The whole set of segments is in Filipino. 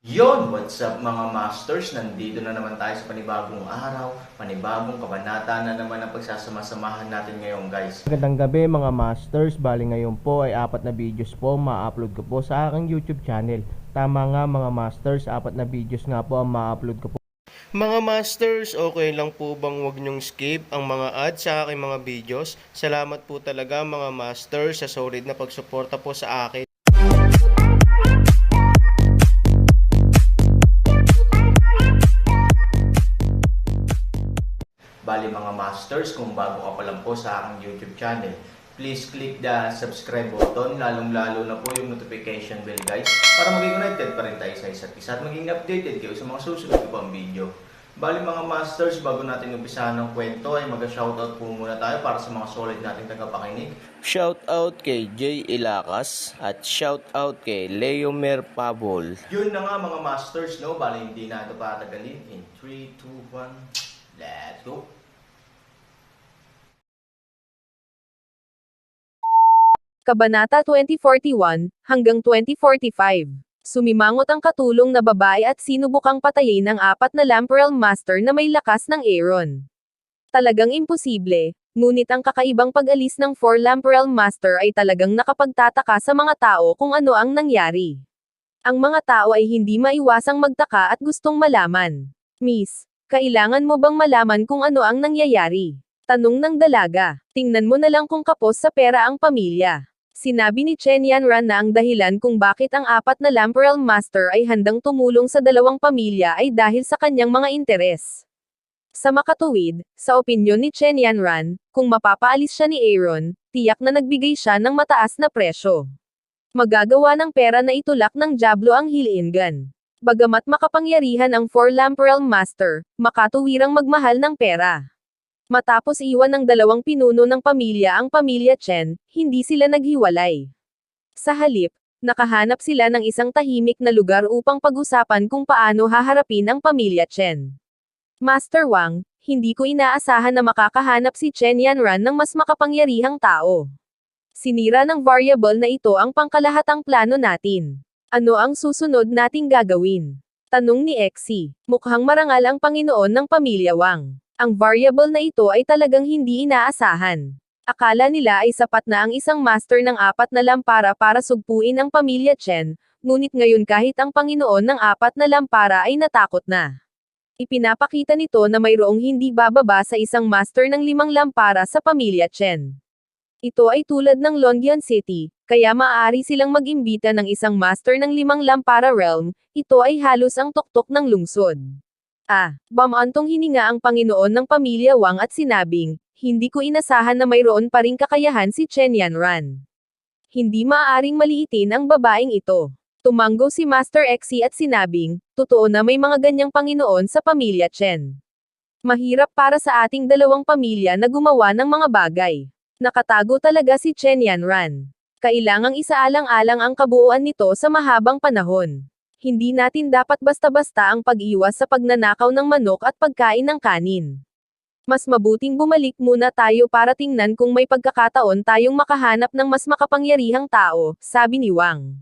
Yon, what's up mga masters? Nandito na naman tayo sa panibagong araw, panibagong kabanata na naman ang pagsasama-samahan natin ngayon, guys. Magandang gabi mga masters, bali ngayon po ay 4 na videos po ma-upload ko po sa aking YouTube channel. Tama nga mga masters, 4 na videos nga po ang ma-upload ko po. Mga masters, okay lang po bang wag nyong skip ang mga ads sa aking mga videos? Salamat po talaga mga masters sa solid na pagsuporta po sa akin. Bali mga masters, kung bago ka pa lang po sa aking YouTube channel, please click the subscribe button, lalong-lalo na po yung notification bell, guys, para maging connected pa rin tayo sa isa't isa at maging updated kayo sa mga susunod ko pang video. Bali mga masters, bago natin umpisahan ng kwento ay mag-shoutout po muna tayo para sa mga solid nating tagapakinig. Shoutout kay Jay Ilacas at shoutout kay Leomer Pabol. Yun na nga mga masters, no? Bali hindi na ito patagalin. In 3, 2, 1, let's go! Kabanata 2041 hanggang 2045. Sumimangot ang katulong na babae at sinubukang patayin ng 4 na Lamparel Master na may lakas ng Aeron. Talagang imposible, ngunit ang kakaibang pag-alis ng 4 Lamparel Master ay talagang nakapagtataka sa mga tao kung ano ang nangyari. Ang mga tao ay hindi maiwasang magtaka at gustong malaman. Miss, kailangan mo bang malaman kung ano ang nangyayari? Tanong ng dalaga. Tingnan mo na lang kung kapos sa pera ang pamilya. Sinabi ni Chen Yanran na ang dahilan kung bakit ang 4 na Lamparel Master ay handang tumulong sa dalawang pamilya ay dahil sa kanyang mga interes. Sa makatuwid, sa opinyon ni Chen Yanran, kung mapapaalis siya ni Aeron, tiyak na nagbigay siya ng mataas na presyo. Magagawa ng pera na itulak ng Diablo ang Hilingan. Bagamat makapangyarihan ang 4 Lamparel Master, makatuwirang magmahal ng pera. Matapos iwan ng dalawang pinuno ng pamilya ang pamilya Chen, hindi sila naghiwalay. Sa halip, nakahanap sila ng isang tahimik na lugar upang pag-usapan kung paano haharapin ang pamilya Chen. Master Wang, hindi ko inaasahan na makakahanap si Chen Yanran ng mas makapangyarihang tao. Sinira ng variable na ito ang pangkalahatang plano natin. Ano ang susunod nating gagawin? Tanong ni Exi. Mukhang marangal ang Panginoon ng pamilya Wang. Ang variable na ito ay talagang hindi inaasahan. Akala nila ay sapat na ang isang master ng 4 na lampara para sugpuin ang pamilya Chen, ngunit ngayon kahit ang Panginoon ng 4 na lampara ay natakot na. Ipinapakita nito na mayroong hindi bababa sa isang master ng 5 lampara sa pamilya Chen. Ito ay tulad ng Longyan City, kaya maaari silang mag-imbita ng isang master ng 5 lampara realm, ito ay halos ang tuktok ng lungsod. Bamantong hininga ang Panginoon ng pamilya Wang at sinabing, hindi ko inasahan na mayroon pa ring kakayahan si Chen Yanran. Hindi maaaring maliitin ang babaeng ito. Tumanggo si Master Exi at sinabing, totoo na may mga ganyang Panginoon sa pamilya Chen. Mahirap para sa ating dalawang pamilya na gumawa ng mga bagay. Nakatago talaga si Chen Yanran. Kailangang isaalang-alang ang kabuuan nito sa mahabang panahon. Hindi natin dapat basta-basta ang pag-iwas sa pagnanakaw ng manok at pagkain ng kanin. Mas mabuting bumalik muna tayo para tingnan kung may pagkakataon tayong makahanap ng mas makapangyarihang tao, sabi ni Wang.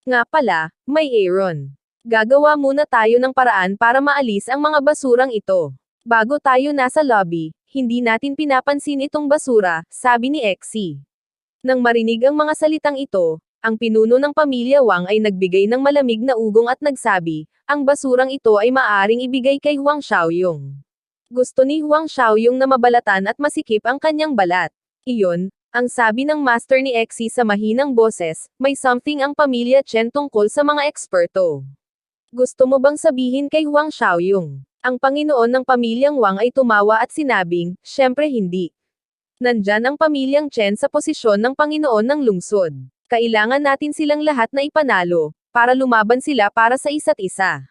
Nga pala, may Aeron. Gagawa muna tayo ng paraan para maalis ang mga basurang ito. Bago tayo nasa lobby, hindi natin pinapansin itong basura, sabi ni Exi. Nang marinig ang mga salitang ito, ang pinuno ng pamilya Wang ay nagbigay ng malamig na ugong at nagsabi, ang basurang ito ay maaring ibigay kay Huang Xiaoyong. Gusto ni Huang Xiaoyong na mabalatan at masikip ang kanyang balat. Iyon, ang sabi ng master ni Exi sa mahinang boses, may something ang pamilya Chen tungkol sa mga eksperto. Gusto mo bang sabihin kay Huang Xiaoyong? Ang Panginoon ng pamilyang Wang ay tumawa at sinabing, syempre hindi. Nandyan ang pamilyang Chen sa posisyon ng Panginoon ng lungsod. Kailangan natin silang lahat na ipanalo, para lumaban sila para sa isa't isa.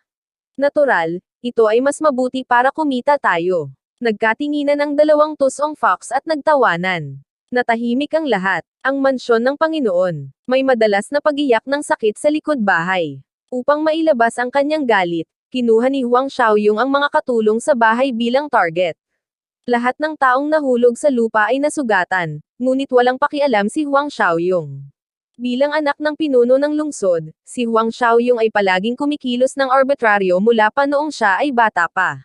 Natural, ito ay mas mabuti para kumita tayo. Nagkatinginan ang dalawang tusong fox at nagtawanan. Natahimik ang lahat. Ang mansyon ng Panginoon. May madalas na pagiyak ng sakit sa likod bahay. Upang mailabas ang kanyang galit, kinuha ni Huang Xiaoyong ang mga katulong sa bahay bilang target. Lahat ng taong nahulog sa lupa ay nasugatan, ngunit walang pakialam si Huang Xiaoyong. Bilang anak ng pinuno ng lungsod, si Huang Xiaoyong ay palaging kumikilos ng arbitraryo mula pa noong siya ay bata pa.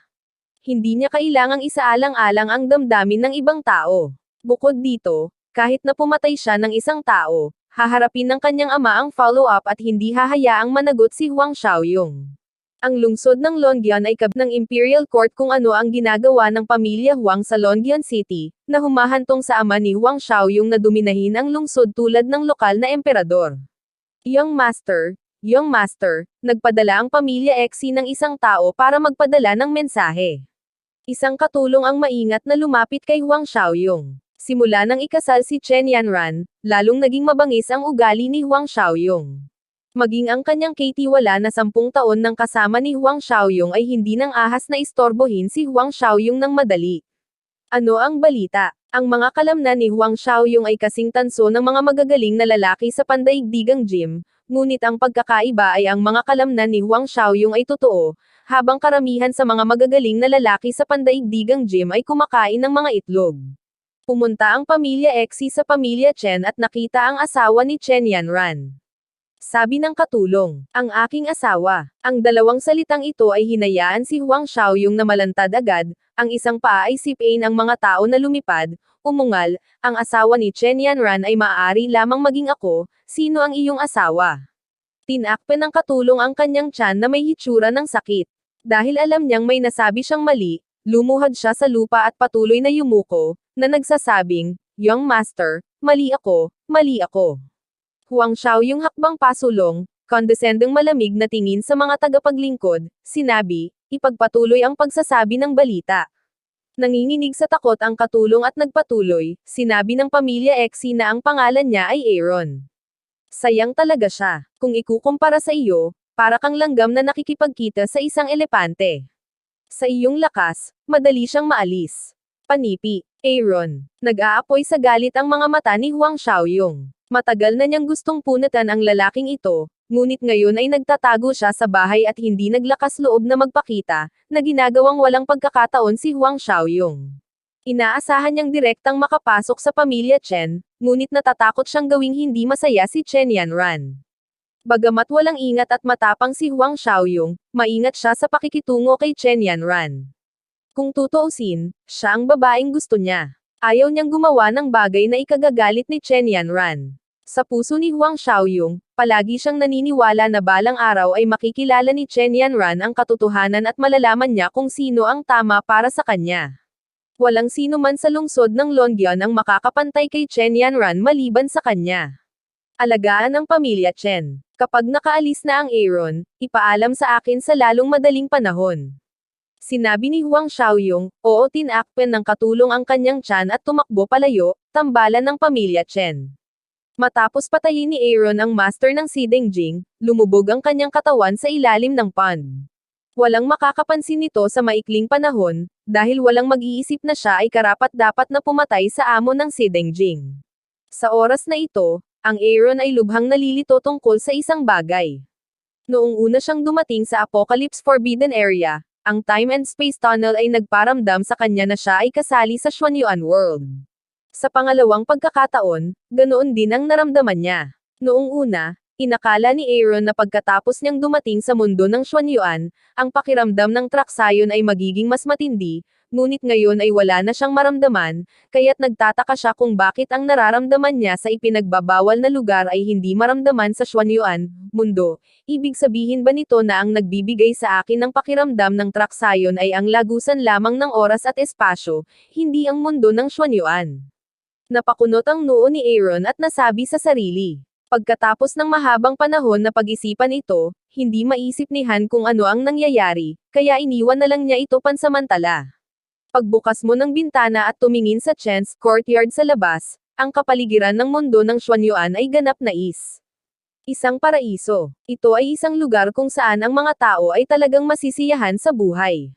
Hindi niya kailangang isaalang-alang ang damdamin ng ibang tao. Bukod dito, kahit na pumatay siya ng isang tao, haharapin ng kanyang ama ang follow-up at hindi hahayaang managot si Huang Xiaoyong. Ang lungsod ng Longyan ay ng Imperial Court kung ano ang ginagawa ng pamilya Huang sa Longyan City, na humahantong sa ama ni Huang Xiaoyong na dominahin ang lungsod tulad ng lokal na emperador. Young Master, nagpadala ang pamilya Xi ng isang tao para magpadala ng mensahe. Isang katulong ang maingat na lumapit kay Huang Xiaoyong. Simula nang ikasal si Chen Yanran, lalong naging mabangis ang ugali ni Huang Xiaoyong. Maging ang kanyang katiwala na 10 taon ng kasama ni Huang Xiaoyong ay hindi nang ahas na istorbohin si Huang Xiaoyong ng madali. Ano ang balita? Ang mga kalamnan ni Huang Xiaoyong ay kasing tanso ng mga magagaling na lalaki sa pandaigdigang gym, ngunit ang pagkakaiba ay ang mga kalamnan ni Huang Xiaoyong ay totoo, habang karamihan sa mga magagaling na lalaki sa pandaigdigang gym ay kumakain ng mga itlog. Pumunta ang pamilya Xi sa pamilya Chen at nakita ang asawa ni Chen Yanran. Sabi ng katulong, ang aking asawa. Ang dalawang salitang ito ay hinayaan si Huang Xiaoyong na malantad agad, ang isang paa ay sipain ang mga tao na lumipad, umungal, ang asawa ni Chen Yanran ay maaari lamang maging ako, sino ang iyong asawa? Tinakpan ng katulong ang kanyang tiyan na may hitsura ng sakit. Dahil alam niyang may nasabi siyang mali, lumuhod siya sa lupa at patuloy na yumuko, na nagsasabing, Young Master, mali ako, mali ako. Huang Xiaoyong hakbang pasulong, condescending malamig na tingin sa mga tagapaglingkod, sinabi, ipagpatuloy ang pagsasabi ng balita. Nanginginig sa takot ang katulong at nagpatuloy, sinabi ng pamilya Xi na ang pangalan niya ay Aaron. Sayang talaga siya, kung ikukumpara sa iyo, para kang langgam na nakikipagkita sa isang elepante. Sa iyong lakas, madali siyang maalis. Panipi, Aaron. Nag-aapoy sa galit ang mga mata ni Huang Xiaoyong. Matagal na niyang gustong punatan ang lalaking ito, ngunit ngayon ay nagtatago siya sa bahay at hindi naglakas loob na magpakita, na ginagawang walang pagkakataon si Huang Xiaoyong. Inaasahan niyang direktang makapasok sa pamilya Chen, ngunit natatakot siyang gawing hindi masaya si Chen Yanran. Bagamat walang ingat at matapang si Huang Xiaoyong, maingat siya sa pakikitungo kay Chen Yanran. Kung tutuusin, siya ang babaeng gusto niya. Ayaw niyang gumawa ng bagay na ikagagalit ni Chen Yanran. Sa puso ni Huang Xiaoyong, palagi siyang naniniwala na balang araw ay makikilala ni Chen Yanran ang katotohanan at malalaman niya kung sino ang tama para sa kanya. Walang sino man sa lungsod ng Longyan ang makakapantay kay Chen Yanran maliban sa kanya. Alagaan ang pamilya Chen. Kapag nakaalis na ang Aaron, ipaalam sa akin sa lalong madaling panahon. Sinabi ni Huang Xiaoyong, oo tinakpan ng katulong ang kanyang tiyan at tumakbo palayo, tambalan ng pamilya Chen. Matapos patayin ni Aaron ang master ng Sidengjing, lumubog ang kanyang katawan sa ilalim ng pond. Walang makakapansin nito sa maikling panahon, dahil walang mag-iisip na siya ay karapat-dapat na pumatay sa amo ng Sidengjing. Sa oras na ito, ang Aaron ay lubhang nalilito tungkol sa isang bagay. Noong una siyang dumating sa Apocalypse Forbidden Area, ang Time and Space Tunnel ay nagparamdam sa kanya na siya ay kasali sa Xuanyuan World. Sa pangalawang pagkakataon, ganoon din ang naramdaman niya. Noong una, inakala ni Aaron na pagkatapos niyang dumating sa mundo ng Xuanyuan, ang pakiramdam ng Traxayon ay magiging mas matindi, ngunit ngayon ay wala na siyang maramdaman, kaya't nagtataka siya kung bakit ang nararamdaman niya sa ipinagbabawal na lugar ay hindi maramdaman sa Xuanyuan, mundo. Ibig sabihin ba nito na ang nagbibigay sa akin ng pakiramdam ng Traxayon ay ang lagusan lamang ng oras at espasyo, hindi ang mundo ng Xuanyuan? Napakunot ang noo ni Aaron at nasabi sa sarili. Pagkatapos ng mahabang panahon na pag-isipan ito, hindi maisip ni Han kung ano ang nangyayari, kaya iniwan na lang niya ito pansamantala. Pagbukas mo ng bintana at tumingin sa Chen's courtyard sa labas, ang kapaligiran ng mundo ng Xuanyuan ay ganap na isang paraiso. Ito ay isang lugar kung saan ang mga tao ay talagang masisiyahan sa buhay.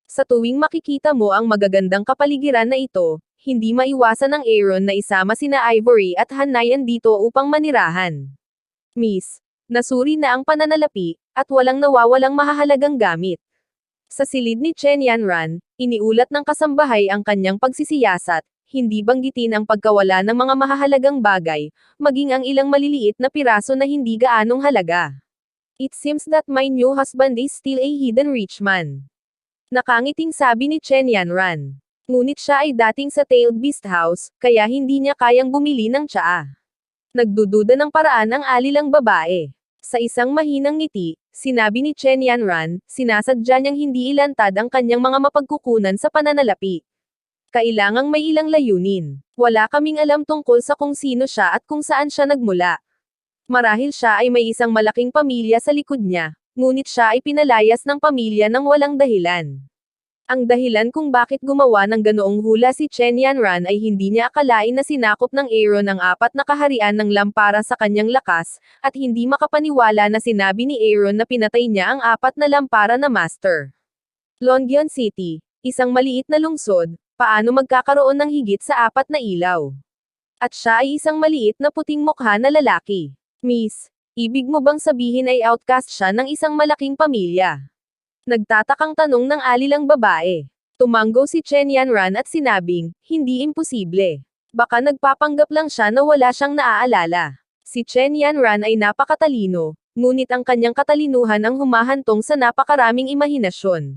Sa tuwing makikita mo ang magagandang kapaligiran na ito, hindi maiwasan ng Aaron na isama sina Ivory at Hanayan dito upang manirahan. Miss, nasuri na ang pananalapi, at walang nawawalang mahahalagang gamit. Sa silid ni Chen Yanran, iniulat ng kasambahay ang kanyang pagsisiyasat, hindi banggitin ang pagkawala ng mga mahahalagang bagay, maging ang ilang maliliit na piraso na hindi gaanong halaga. It seems that my new husband is still a hidden rich man. Nakangiting sabi ni Chen Yanran. Ngunit siya ay dating sa Tailed Beast House, kaya hindi niya kayang bumili ng tsaa. Nagdududa ng paraan ang alilang babae. Sa isang mahinang ngiti, sinabi ni Chen Yanran, sinasadya niyang hindi ilantad ang kanyang mga mapagkukunan sa pananalapi. Kailangang may ilang layunin. Wala kaming alam tungkol sa kung sino siya at kung saan siya nagmula. Marahil siya ay may isang malaking pamilya sa likod niya, ngunit siya ay pinalayas ng pamilya ng walang dahilan. Ang dahilan kung bakit gumawa ng ganoong hula si Chen Yanran ay hindi niya akalain na sinakop ng Aaron ang 4 na kaharian ng lampara sa kanyang lakas, at hindi makapaniwala na sinabi ni Aaron na pinatay niya ang 4 na lampara na master. Longyeon City, isang maliit na lungsod, paano magkakaroon ng higit sa 4 na ilaw? At siya ay isang maliit na puting mukha na lalaki. Miss, ibig mo bang sabihin ay outcast siya ng isang malaking pamilya? Nagtatakang tanong ng alilang babae. Tumanggo si Chen Yanran at sinabing, hindi imposible. Baka nagpapanggap lang siya na wala siyang naaalala. Si Chen Yanran ay napakatalino, ngunit ang kanyang katalinuhan ang humahantong sa napakaraming imahinasyon.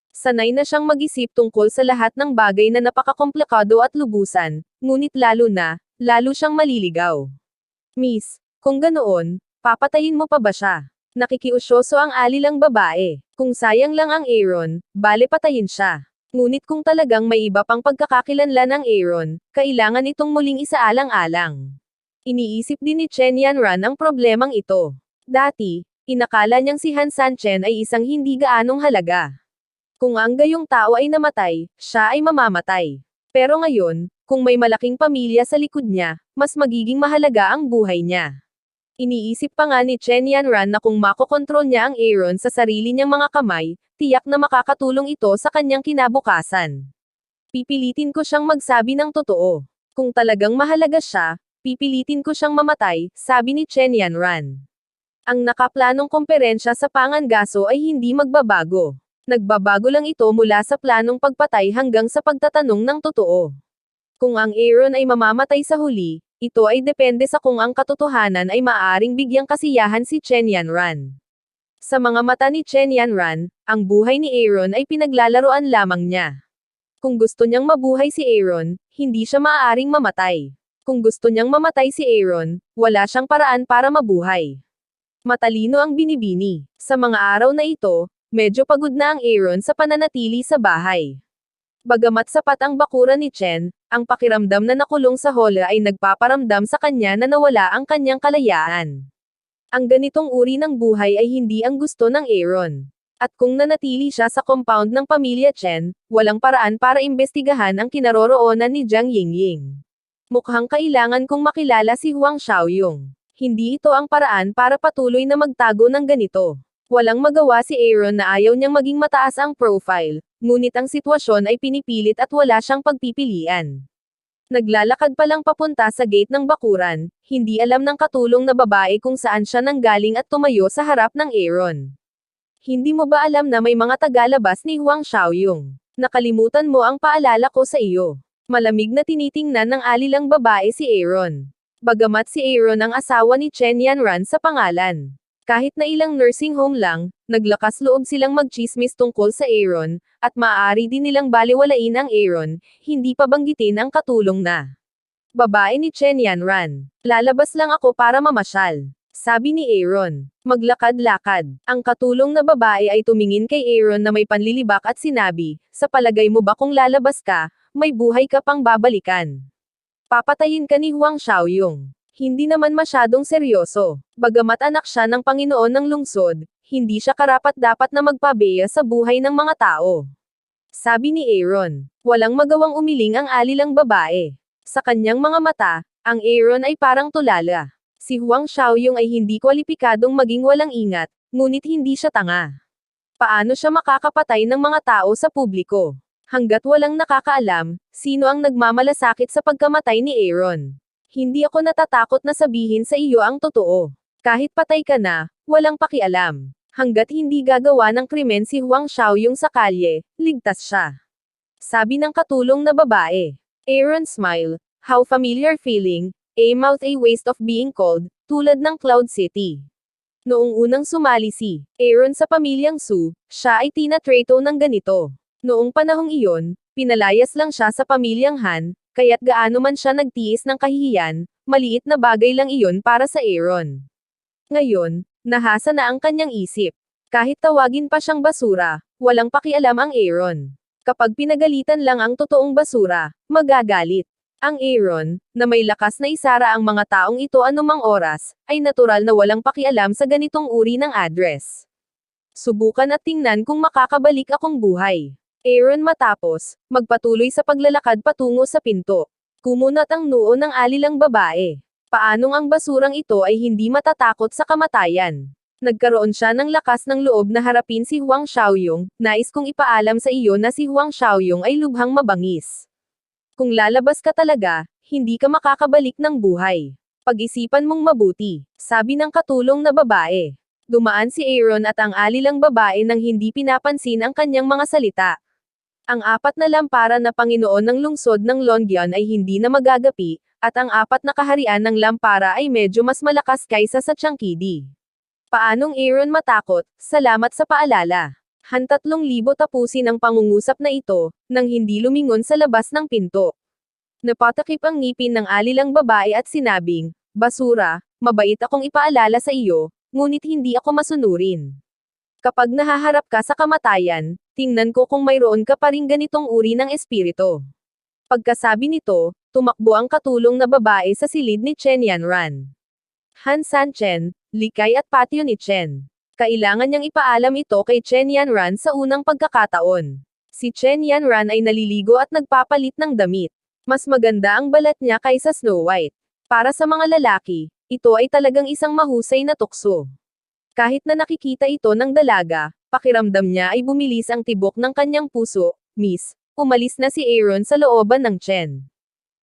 Sanay na siyang mag-isip tungkol sa lahat ng bagay na napakakomplikado at lubusan, ngunit lalo siyang maliligaw. Miss, kung ganoon, papatayin mo pa ba siya? Nakikiusyoso ang alilang babae. Kung sayang lang ang Aaron, bale patayin siya. Ngunit kung talagang may iba pang pagkakakilanlan ng Aaron, kailangan itong muling isaalang-alang. Iniisip din ni Chen Yanran ang problemang ito. Dati, inakala niyang si Han Sanchen ay isang hindi gaanong halaga. Kung ang gayong tao ay namatay, siya ay mamamatay. Pero ngayon, kung may malaking pamilya sa likod niya, mas magiging mahalaga ang buhay niya. Iniisip pa nga ni Chen Yanran na kung makokontrol niya ang Aaron sa sarili niyang mga kamay, tiyak na makakatulong ito sa kanyang kinabukasan. Pipilitin ko siyang magsabi ng totoo. Kung talagang mahalaga siya, pipilitin ko siyang mamatay, sabi ni Chen Yanran. Ang nakaplanong komperensya sa Pangangaso ay hindi magbabago. Nagbabago lang ito mula sa planong pagpatay hanggang sa pagtatanong ng totoo. Kung ang Aaron ay mamamatay sa huli, ito ay depende sa kung ang katotohanan ay maaaring bigyang kasiyahan si Chen Yanran. Sa mga mata ni Chen Yanran, ang buhay ni Aaron ay pinaglalaroan lamang niya. Kung gusto niyang mabuhay si Aaron, hindi siya maaaring mamatay. Kung gusto niyang mamatay si Aaron, wala siyang paraan para mabuhay. Matalino ang binibini. Sa mga araw na ito, medyo pagod na ang Aaron sa pananatili sa bahay. Bagamat sapat ang bakuran ni Chen, ang pakiramdam na nakulong sa hola ay nagpaparamdam sa kanya na nawala ang kanyang kalayaan. Ang ganitong uri ng buhay ay hindi ang gusto ng Aaron. At kung nanatili siya sa compound ng pamilya Chen, walang paraan para imbestigahan ang kinaroroonan ni Jiang Yingying. Mukhang kailangan kong makilala si Huang Xiaoyong. Hindi ito ang paraan para patuloy na magtago ng ganito. Walang magawa si Aaron na ayaw niyang maging mataas ang profile, ngunit ang sitwasyon ay pinipilit at wala siyang pagpipilian. Naglalakad pa lang papunta sa gate ng bakuran, hindi alam ng katulong na babae kung saan siya nanggaling at tumayo sa harap ng Aaron. Hindi mo ba alam na may mga tagalabas ni Huang Xiaoyong? Nakalimutan mo ang paalala ko sa iyo. Malamig na tinitingnan ng alilang babae si Aaron. Bagamat si Aaron ang asawa ni Chen Yanran sa pangalan. Kahit na ilang nursing home lang, naglakas loob silang magchismis tungkol sa Aaron, at maaari din nilang baliwalain ang Aaron, hindi pa banggitin ang katulong na babae ni Chen Yanran. Lalabas lang ako para mamasyal, sabi ni Aaron. Maglakad-lakad. Ang katulong na babae ay tumingin kay Aaron na may panlilibak at sinabi, sa palagay mo ba kung lalabas ka, may buhay ka pang babalikan? Papatayin ka ni Huang Xiaoyong. Hindi naman masyadong seryoso. Bagamat anak siya ng Panginoon ng lungsod, hindi siya karapat-dapat na magpabeya sa buhay ng mga tao. Sabi ni Aaron. Walang magawang umiling ang alilang babae. Sa kanyang mga mata, ang Aaron ay parang tulala. Si Huang Xiaoyong ay hindi kwalipikadong maging walang ingat, ngunit hindi siya tanga. Paano siya makakapatay ng mga tao sa publiko? Hanggat walang nakakaalam, sino ang nagmamalasakit sa pagkamatay ni Aaron? Hindi ako natatakot na sabihin sa iyo ang totoo. Kahit patay ka na, walang pakialam. Hanggat hindi gagawa ng krimen si Huang Xiaoyong sa kalye, ligtas siya. Sabi ng katulong na babae. Aaron smile. How familiar feeling, a mouth a waste of being called, tulad ng Cloud City. Noong unang sumali si Aaron sa pamilyang Su, siya ay tinatrato ng ganito. Noong panahong iyon, pinalayas lang siya sa pamilyang Han, kaya't gaano man siya nagtiis ng kahihiyan, maliit na bagay lang iyon para sa Aaron. Ngayon, nahasa na ang kanyang isip. Kahit tawagin pa siyang basura, walang pakialam ang Aaron. Kapag pinagalitan lang ang totoong basura, magagalit. Ang Aaron, na may lakas na isara ang mga taong ito anumang oras, ay natural na walang pakialam sa ganitong uri ng address. Subukan at tingnan kung makakabalik akong buhay. Aaron matapos, magpatuloy sa paglalakad patungo sa pinto. Kumunat ang noo ng alilang babae. Paanong ang basurang ito ay hindi matatakot sa kamatayan? Nagkaroon siya ng lakas ng loob na harapin si Huang Xiaoyong, nais kong ipaalam sa iyo na si Huang Xiaoyong ay lubhang mabangis. Kung lalabas ka talaga, hindi ka makakabalik ng buhay. Pag-isipan mong mabuti, sabi ng katulong na babae. Dumaan si Aaron at ang alilang babae nang hindi pinapansin ang kanyang mga salita. Ang 4 na lampara na Panginoon ng lungsod ng Longyan ay hindi na magagapi, at ang 4 na kaharian ng lampara ay medyo mas malakas kaysa sa Changkidi. Paanong Aaron matakot? Salamat sa paalala. Han 3,000 tapusin ang pangungusap na ito, nang hindi lumingon sa labas ng pinto. Napatakip ang ngipin ng alilang babae at sinabing, basura, mabait akong ipaalala sa iyo, ngunit hindi ako masunurin. Kapag nahaharap ka sa kamatayan, tingnan ko kung mayroon ka pa ring ganitong uri ng espiritu. Pagkasabi nito, tumakbo ang katulong na babae sa silid ni Chen Yanran. Han Sanchen, likay at patio ni Chen. Kailangan niyang ipaalam ito kay Chen Yanran sa unang pagkakataon. Si Chen Yanran ay naliligo at nagpapalit ng damit. Mas maganda ang balat niya kaysa Snow White. Para sa mga lalaki, ito ay talagang isang mahusay na tukso. Kahit na nakikita ito ng dalaga, pakiramdam niya ay bumilis ang tibok ng kanyang puso. Miss, umalis na si Aaron sa looban ng Chen.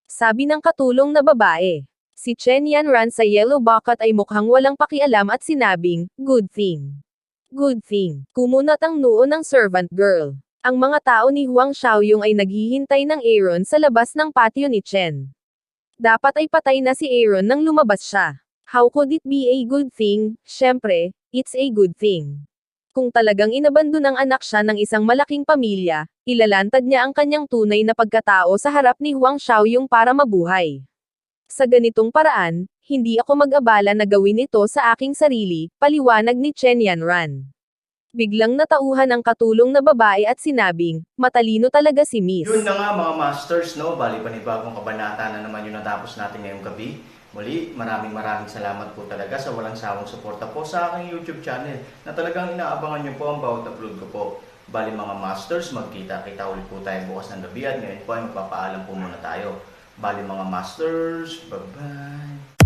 Sabi ng katulong na babae. Si Chen Yanran sa Yellow Bucket ay mukhang walang pakialam at sinabing, good thing. Good thing. Kumunat ang noo ng servant girl. Ang mga tao ni Huang Xiaoyong ay naghihintay ng Aaron sa labas ng patio ni Chen. Dapat ay patay na si Aaron nang lumabas siya. How could it be a good thing? Siyempre, it's a good thing. Kung talagang inabandon ng anak siya ng isang malaking pamilya, ilalantad niya ang kanyang tunay na pagkatao sa harap ni Huang Xiaoyong para mabuhay. Sa ganitong paraan, hindi ako mag-abala na gawin ito sa aking sarili, paliwanag ni Chen Yanran. Biglang natauhan ang katulong na babae at sinabing, matalino talaga si Miss. Yun na nga mga masters, no? Bali panibagong kabanata na naman yung natapos natin ngayong gabi. Muli, maraming salamat po talaga sa walang sawang suporta po sa aking YouTube channel na talagang inaabangan nyo po ang bawat upload ko po. Bali mga masters, magkita-kita ulit po tayo bukas ng gabi at ngayon po ay magpapaalam po muna tayo. Bali mga masters, bye-bye!